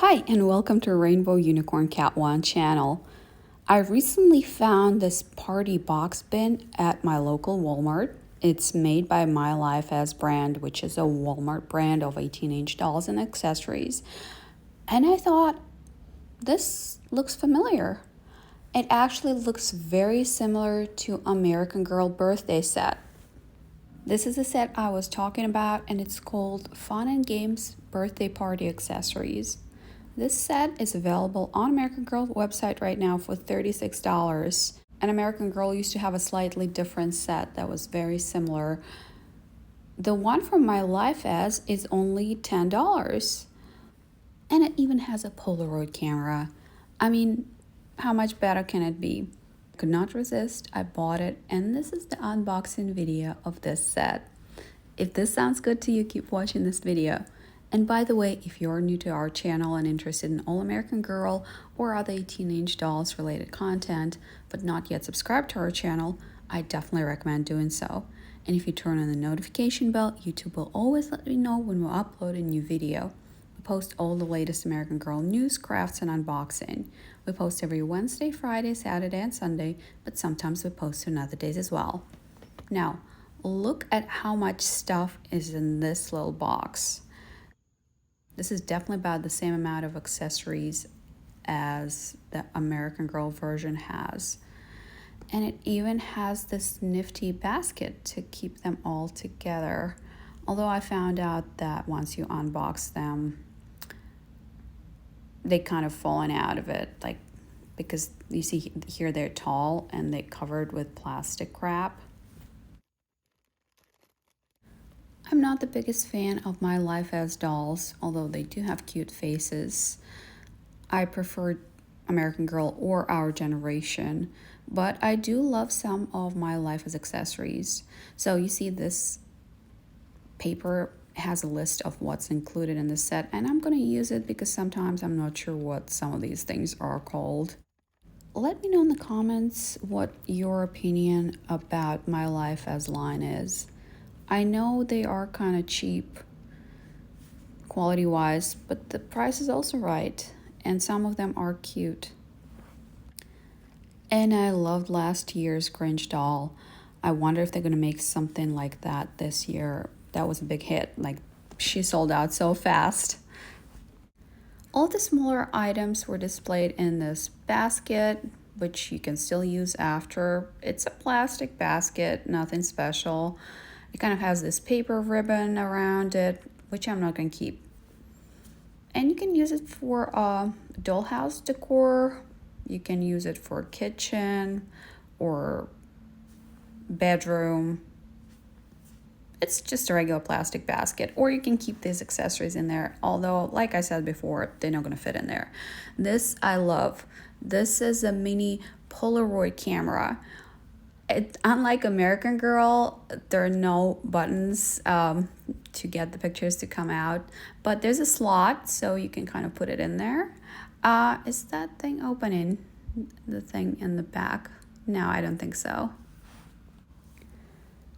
Hi, and welcome to Rainbow Unicorn Cat One channel. I recently found this party box bin at my local Walmart. It's made by My Life as brand, which is a Walmart brand of 18-inch dolls and accessories. And I thought, this looks familiar. It actually looks very similar to American Girl birthday set. This is the set I was talking about, and it's called Fun and Games Birthday Party Accessories. This set is available on American Girl website right now for $36. And American Girl used to have a slightly different set that was very similar. The one from My Life As is only $10. And it even has a Polaroid camera. I mean, how much better can it be? Could not resist. I bought it, and this is the unboxing video of this set. If this sounds good to you, keep watching this video. And by the way, if you're new to our channel and interested in All American Girl or other 18-inch dolls related content, but not yet subscribed to our channel, I definitely recommend doing so. And if you turn on the notification bell, YouTube will always let me know when we upload a new video. We post all the latest American Girl news, crafts, and unboxing. We post every Wednesday, Friday, Saturday, and Sunday, but sometimes we post on other days as well. Now, look at how much stuff is in this little box. This is definitely about the same amount of accessories as the American Girl version has. And it even has this nifty basket to keep them all together. Although I found out that once you unbox them, they kind of fallen out of it, because you see here they're tall and they're covered with plastic wrap. I'm not the biggest fan of My Life as dolls, although they do have cute faces. I prefer American Girl or Our Generation, but I do love some of My Life as accessories. So you see this paper has a list of what's included in the set, and I'm going to use it because sometimes I'm not sure what some of these things are called. Let me know in the comments what your opinion about My Life as line is. I know they are kind of cheap quality-wise, but the price is also right, and some of them are cute. And I loved last year's Grinch doll. I wonder if they're going to make something like that this year. That was a big hit. She sold out so fast. All the smaller items were displayed in this basket, which you can still use after. It's a plastic basket, nothing special. It kind of has this paper ribbon around it, which I'm not going to keep. And you can use it for dollhouse decor. You can use it for kitchen or bedroom. It's just a regular plastic basket, or you can keep these accessories in there. Although, like I said before, they're not going to fit in there. This I love. This is a mini Polaroid camera. Unlike American Girl, there are no buttons to get the pictures to come out, but there's a slot so you can kind of put it in there. Is that thing opening? The thing in the back? No, I don't think so.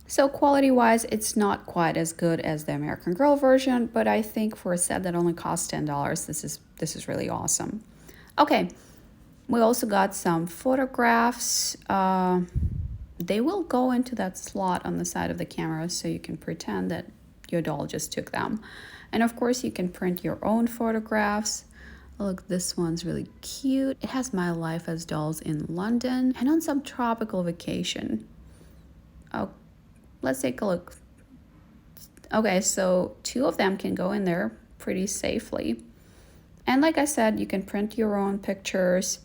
So quality-wise, it's not quite as good as the American Girl version, but I think for a set that only costs $10, this is really awesome. Okay, we also got some photographs. They will go into that slot on the side of the camera so you can pretend that your doll just took them. And of course, you can print your own photographs. Look, this one's really cute. It has My Life as dolls in London and on some tropical vacation. Oh, let's take a look. Okay, so 2 of them can go in there pretty safely. And like I said, you can print your own pictures.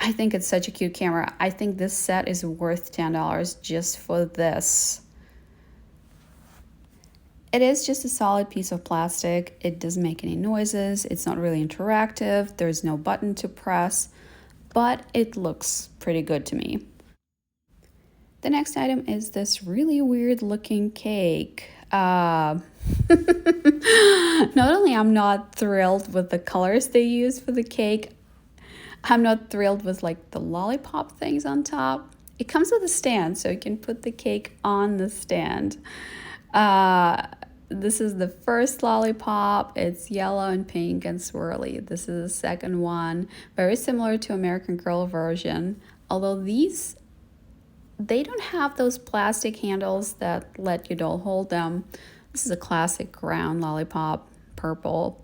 I think it's such a cute camera. I think this set is worth $10 just for this. It is just a solid piece of plastic. It doesn't make any noises. It's not really interactive. There's no button to press, but it looks pretty good to me. The next item is this really weird looking cake. Not only I'm not thrilled with the colors they use for the cake, I'm not thrilled with the lollipop things on top. It comes with a stand, so you can put the cake on the stand. This is the first lollipop. It's yellow and pink and swirly. This is the second one, very similar to American Girl version. Although they don't have those plastic handles that let your doll hold them. This is a classic round lollipop, purple.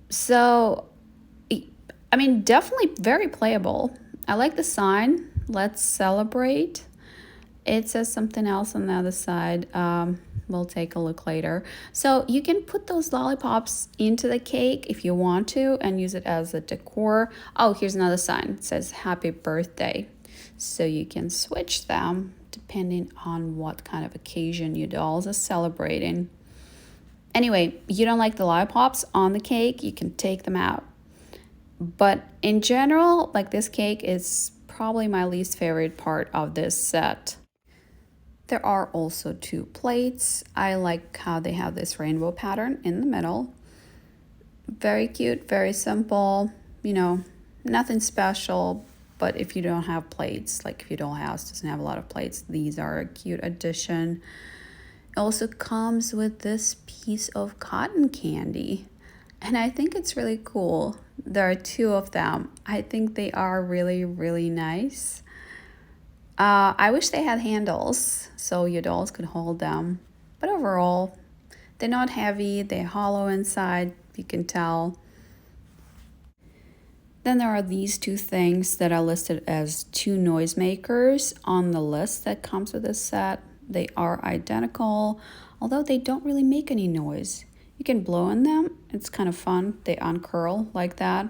So, I mean, definitely very playable. I like the sign, let's celebrate. It says something else on the other side. We'll take a look later. So you can put those lollipops into the cake if you want to and use it as a decor. Oh, here's another sign. It says happy birthday. So you can switch them depending on what kind of occasion your dolls are celebrating. Anyway, you don't like the lollipops on the cake, you can take them out. But in general, like, this cake is probably my least favorite part of this set. There are also 2 plates. I like how they have this rainbow pattern in the middle. Very cute, very simple, nothing special. But if you don't have plates, like if your doll house doesn't have a lot of plates, these are a cute addition. It also comes with this piece of cotton candy, and I think it's really cool. There are 2 of them. I think they are really, really nice. I wish they had handles so your dolls could hold them. But overall, they're not heavy. They're hollow inside, you can tell. Then there are these 2 things that are listed as 2 noisemakers on the list that comes with this set. They are identical, although they don't really make any noise. You can blow in them. It's kind of fun. They uncurl like that,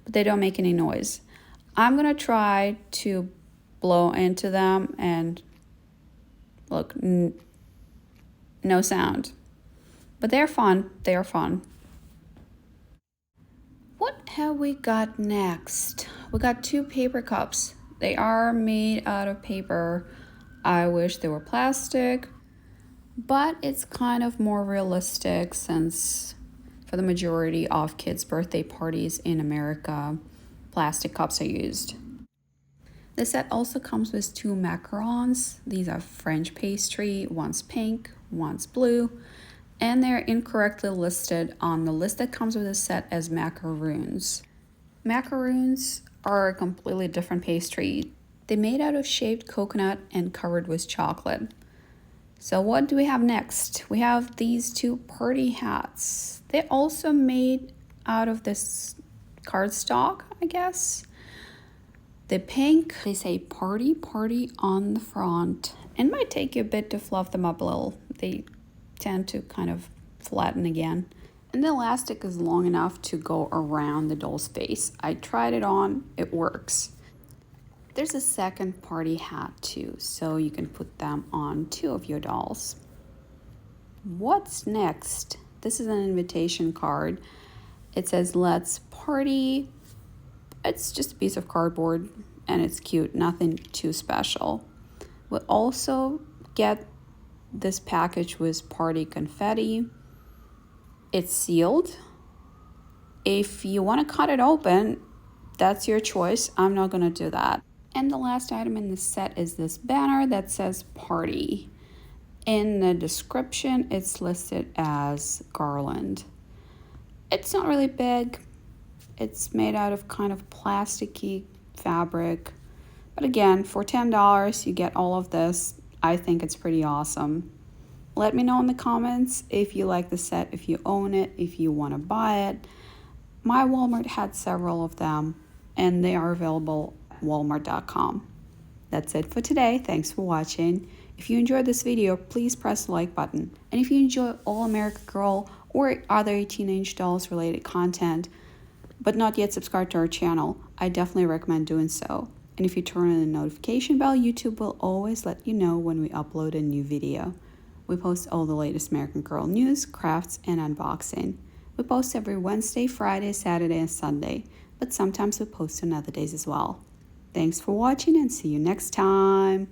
but they don't make any noise. I'm going to try to blow into them and look, no sound. But they're fun. They are fun. What have we got next? We got 2 paper cups. They are made out of paper. I wish they were plastic, but it's kind of more realistic since for the majority of kids' birthday parties in America, plastic cups are used. The set also comes with 2 macarons. These are French pastry, one's pink, one's blue, and they're incorrectly listed on the list that comes with the set as macaroons. Macaroons are a completely different pastry. They're made out of shaved coconut and covered with chocolate. So what do we have next? We have these 2 party hats. They're also made out of this cardstock, I guess. The pink, they say party, party on the front. It might take you a bit to fluff them up a little. They tend to kind of flatten again. And the elastic is long enough to go around the doll's face. I tried it on, it works. There's a second party hat too, so you can put them on 2 of your dolls. What's next? This is an invitation card. It says, let's party. It's just a piece of cardboard and it's cute, nothing too special. We'll also get this package with party confetti. It's sealed. If you want to cut it open, that's your choice. I'm not going to do that. And the last item in the set is this banner that says party. In the description, it's listed as garland. It's not really big. It's made out of kind of plasticky fabric. But again, for $10, you get all of this. I think it's pretty awesome. Let me know in the comments if you like the set, if you own it, if you want to buy it. My Walmart had several of them, and they are available at walmart.com. That's it for today. Thanks for watching. If you enjoyed this video, please press the like button. And if you enjoy All American Girl or other teenage dolls related content, but not yet subscribed to our channel, I definitely recommend doing so. And if you turn on the notification bell, YouTube will always let you know when we upload a new video. We post all the latest American Girl news, crafts, and unboxing. We post every Wednesday, Friday, Saturday, and Sunday, but sometimes we post on other days as well. Thanks for watching and see you next time.